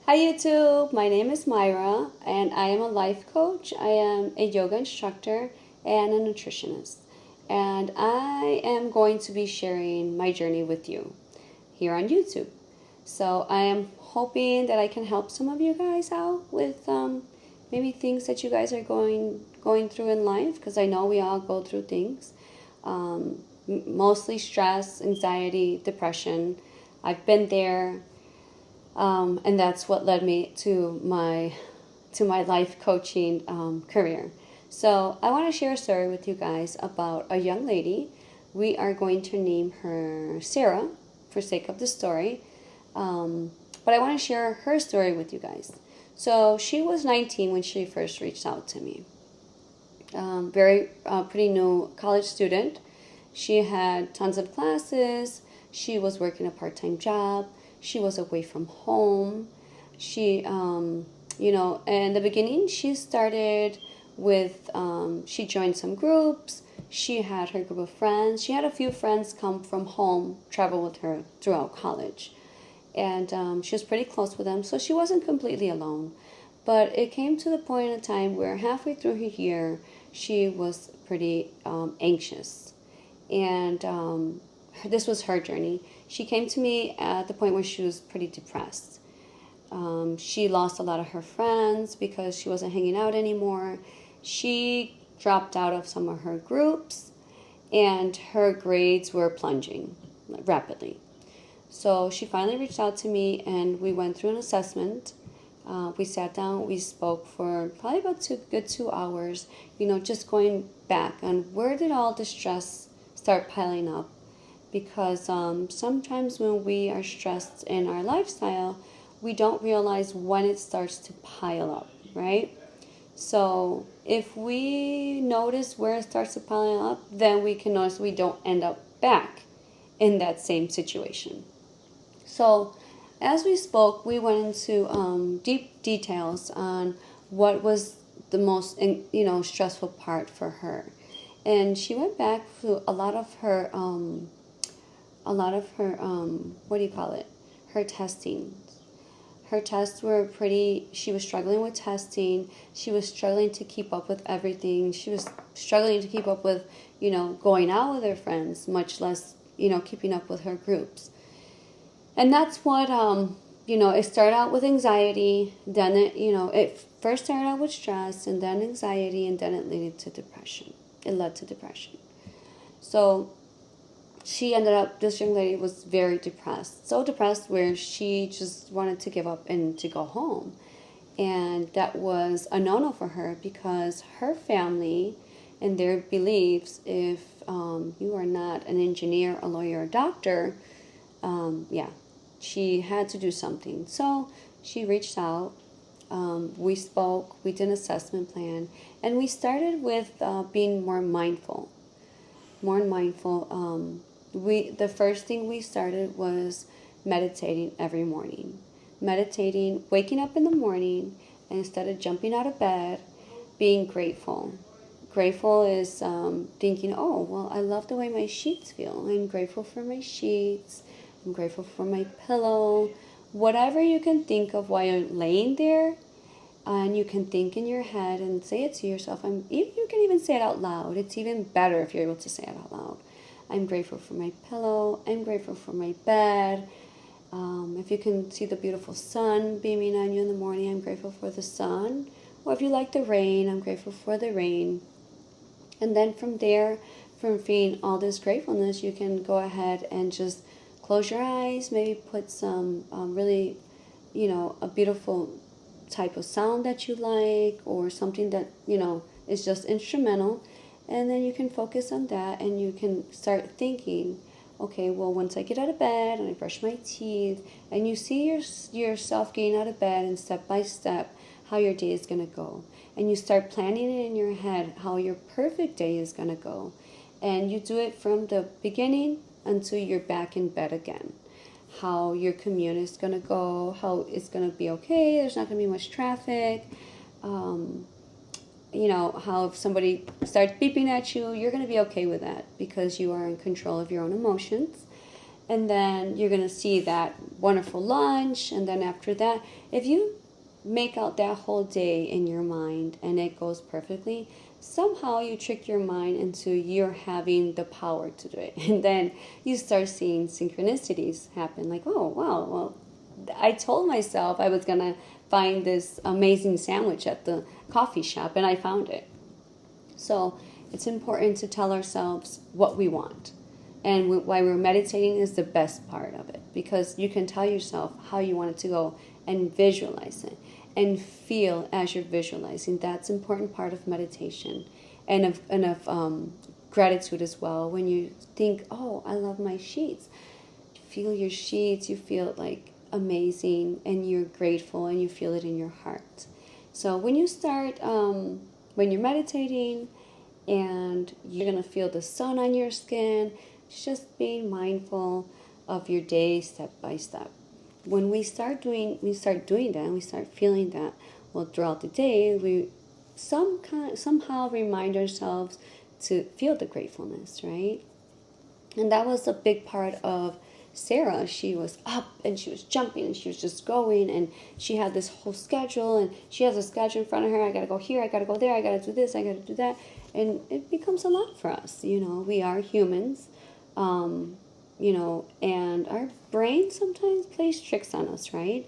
Hi YouTube, my name is Myra and I am a life coach. I am a yoga instructor and a nutritionist. And I am going to be sharing my journey with you here on YouTube. So I am hoping that I can help some of you guys out with maybe things that you guys are going through in life, because I know we all go through things. Mostly stress, anxiety, depression. I've been there. And that's what led me to my life coaching career. So I want to share a story with you guys about a young lady. We are going to name her Sarah for sake of the story. But I want to share her story with you guys. So she was 19 when she first reached out to me. Pretty new college student. She had tons of classes. She was working a part-time job. She was away from home. She, in the beginning, she started with, she joined some groups. She had her group of friends. She had a few friends come from home, travel with her throughout college. And she was pretty close with them, so she wasn't completely alone. But it came to the point in time where halfway through her year, she was pretty anxious. And this was her journey. She came to me at the point where she was pretty depressed. She lost a lot of her friends because she wasn't hanging out anymore. She dropped out of some of her groups, and her grades were plunging rapidly. So she finally reached out to me, and we went through an assessment. We sat down, we spoke for probably about good 2 hours, just going back on where did all the stress start piling up. Because sometimes when we are stressed in our lifestyle, we don't realize when it starts to pile up, right? So if we notice where it starts to pile up, then we can notice we don't end up back in that same situation. So as we spoke, we went into deep details on what was the most stressful part for her. And she went back to a lot of her her testing. Her tests were she was struggling with testing. She was struggling to keep up with everything. She was struggling to keep up with, going out with her friends, much less, keeping up with her groups. And that's what, it started out with anxiety. Then it first started out with stress, and then anxiety, and then it led to depression. So this young lady was very depressed. So depressed where she just wanted to give up and to go home. And that was a no-no for her, because her family and their beliefs, if you are not an engineer, a lawyer, a doctor, she had to do something. So she reached out. We spoke, we did an assessment plan, and we started with being more mindful. The first thing we started was meditating every morning. Meditating, waking up in the morning, and instead of jumping out of bed, being grateful. Grateful is thinking, oh, well, I love the way my sheets feel. I'm grateful for my sheets. I'm grateful for my pillow. Whatever you can think of while you're laying there, and you can think in your head and say it to yourself. You can even say it out loud. It's even better if you're able to say it out loud. I'm grateful for my pillow. I'm grateful for my bed. If you can see the beautiful sun beaming on you in the morning, I'm grateful for the sun. Or if you like the rain, I'm grateful for the rain. And then from there, from feeling all this gratefulness, you can go ahead and just close your eyes, maybe put some really, a beautiful type of sound that you like, or something that, is just instrumental. And then you can focus on that, and you can start thinking, okay, well, once I get out of bed and I brush my teeth, and you see yourself getting out of bed, and step by step how your day is going to go. And you start planning it in your head how your perfect day is going to go. And you do it from the beginning until you're back in bed again. How your commute is going to go, how it's going to be okay, there's not going to be much traffic. How if somebody starts beeping at you, you're going to be okay with that, because you are in control of your own emotions. And then you're going to see that wonderful lunch. And then after that, if you make out that whole day in your mind and it goes perfectly, somehow you trick your mind into you're having the power to do it. And then you start seeing synchronicities happen, like, oh, wow, well, I told myself I was going to find this amazing sandwich at the coffee shop, and I found it. So it's important to tell ourselves what we want. And why we're meditating is the best part of it, because you can tell yourself how you want it to go and visualize it and feel as you're visualizing. That's an important part of meditation and of gratitude as well. When you think, oh, I love my sheets, feel your sheets, you feel like amazing and you're grateful and you feel it in your heart. So when you start, when you're meditating and you're going to feel the sun on your skin, just being mindful of your day step by step. When we start doing that and we start feeling that, well, throughout the day, we somehow remind ourselves to feel the gratefulness, right? And that was a big part of Sarah. She was up and she was jumping and she was just going, and she had this whole schedule, and she has a schedule in front of her. I got to go here, I got to go there, I got to do this, I got to do that. And it becomes a lot for us. We are humans, and our brain sometimes plays tricks on us, right?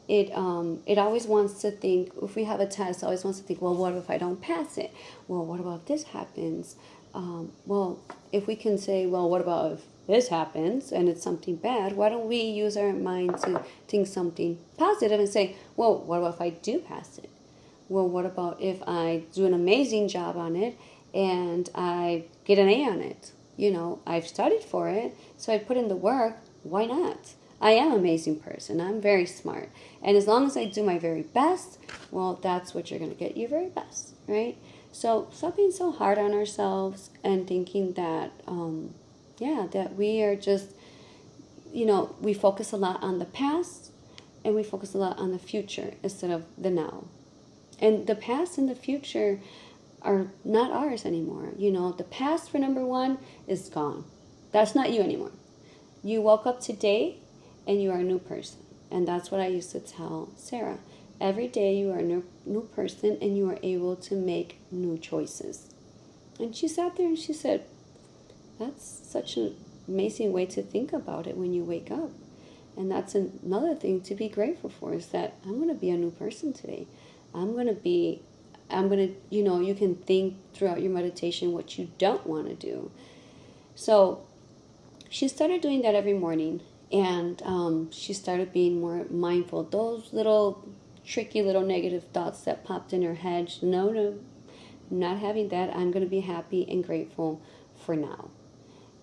It always wants to think, if we have a test, it always wants to think, well, what if I don't pass it? Well, what about if this happens? Well, if we can say, well, what about if this happens and it's something bad? Why don't we use our mind to think something positive and say, well, what about if I do pass it? Well, what about if I do an amazing job on it and I get an A on it? I've studied for it, so I put in the work. Why not? I am an amazing person. I'm very smart. And as long as I do my very best, well, that's what you're going to get, your very best, right? So stop being so hard on ourselves and thinking that, that we are just, we focus a lot on the past and we focus a lot on the future instead of the now. And the past and the future are not ours anymore. The past, for number one, is gone. That's not you anymore. You woke up today and you are a new person. And that's what I used to tell Sarah. Every day you are a new person and you are able to make new choices. And she sat there and she said, that's such an amazing way to think about it when you wake up. And that's another thing to be grateful for, is that I'm going to be a new person today. You can think throughout your meditation what you don't want to do. So she started doing that every morning, and she started being more mindful. Those little tricky little negative thoughts that popped in her head, no, I'm not having that. I'm going to be happy and grateful for now.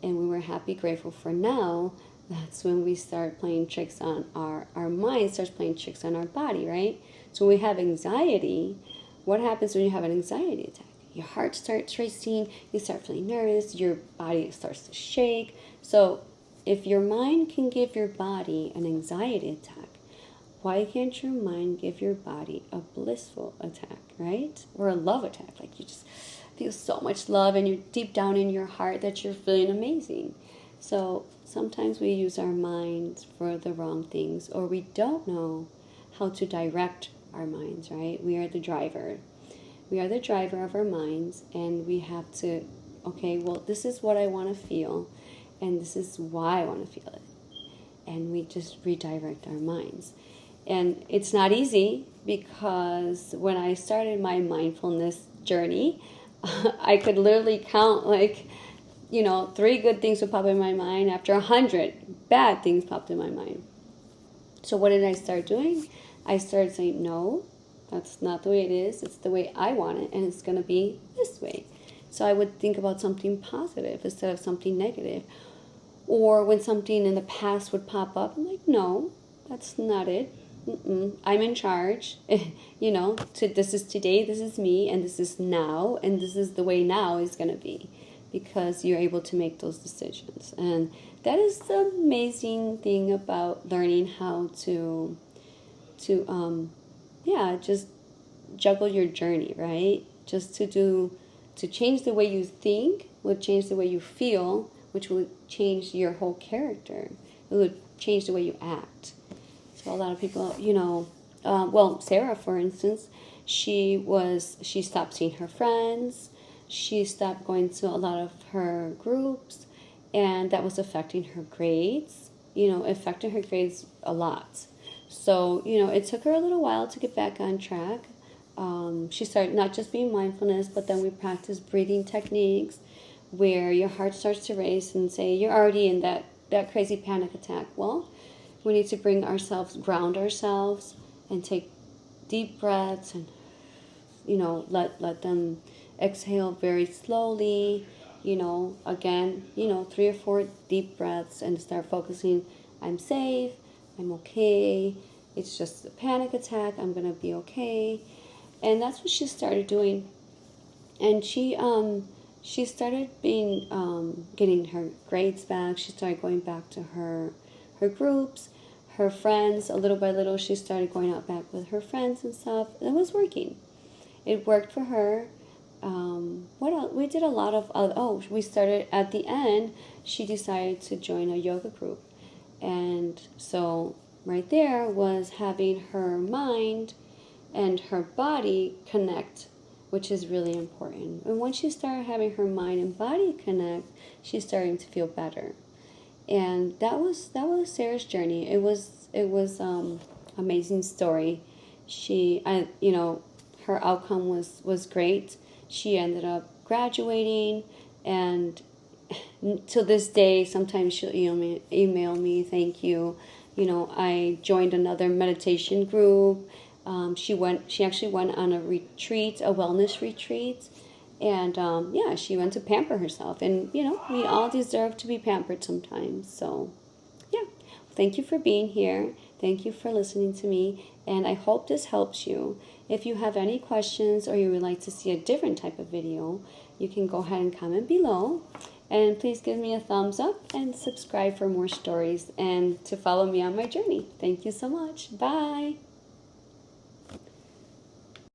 And when we're happy, grateful for now, that's when we start playing tricks on our mind, starts playing tricks on our body, right? So when we have anxiety, what happens when you have an anxiety attack? Your heart starts racing, you start feeling nervous, your body starts to shake. So if your mind can give your body an anxiety attack, why can't your mind give your body a blissful attack, right? Or a love attack, like you just feel so much love and you're deep down in your heart that you're feeling amazing. So sometimes we use our minds for the wrong things, or we don't know how to direct our minds, right? We are the driver. We are the driver of our minds, and we have to, okay, well, this is what I want to feel, and this is why I want to feel it. And we just redirect our minds. And it's not easy, because when I started my mindfulness journey, I could literally count 3 good things would pop in my mind after 100 bad things popped in my mind. So what did I start doing? I started saying, no, that's not the way it is. It's the way I want it, and it's going to be this way. So I would think about something positive instead of something negative. Or when something in the past would pop up, I'm like, no, that's not it. I'm in charge. This is today, this is me, and this is now, and this is the way now is going to be, because you're able to make those decisions. And that is the amazing thing about learning how to just juggle your journey, right? Just to change the way you think will change the way you feel, which would change your whole character. It would change the way you act. So a lot of people, well, Sarah, for instance, she stopped seeing her friends. She stopped going to a lot of her groups, and that was affecting her grades. Affecting her grades a lot. So, it took her a little while to get back on track. She started not just being mindfulness, but then we practiced breathing techniques where your heart starts to race and say, you're already in that crazy panic attack. Well, we need to ground ourselves, and take deep breaths, and, let them exhale very slowly, again, 3 or 4 deep breaths, and start focusing, I'm safe, I'm okay, it's just a panic attack, I'm going to be okay. And that's what she started doing. And she started getting her grades back. She started going back to her groups, her friends. A little by little, she started going out back with her friends and stuff. It was working. It worked for her. What else? We did a lot of, we started at the end, she decided to join a yoga group. And so right there was having her mind and her body connect, which is really important. And once she started having her mind and body connect, she's starting to feel better. And that was Sarah's journey. It was amazing story. Her outcome was great. She ended up graduating, and to this day, sometimes she'll email me, thank you. I joined another meditation group. She actually went on a retreat, a wellness retreat, and she went to pamper herself. And we all deserve to be pampered sometimes. So, yeah, thank you for being here. Thank you for listening to me, and I hope this helps you. If you have any questions, or you would like to see a different type of video, you can go ahead and comment below. And please give me a thumbs up and subscribe for more stories and to follow me on my journey. Thank you so much. Bye.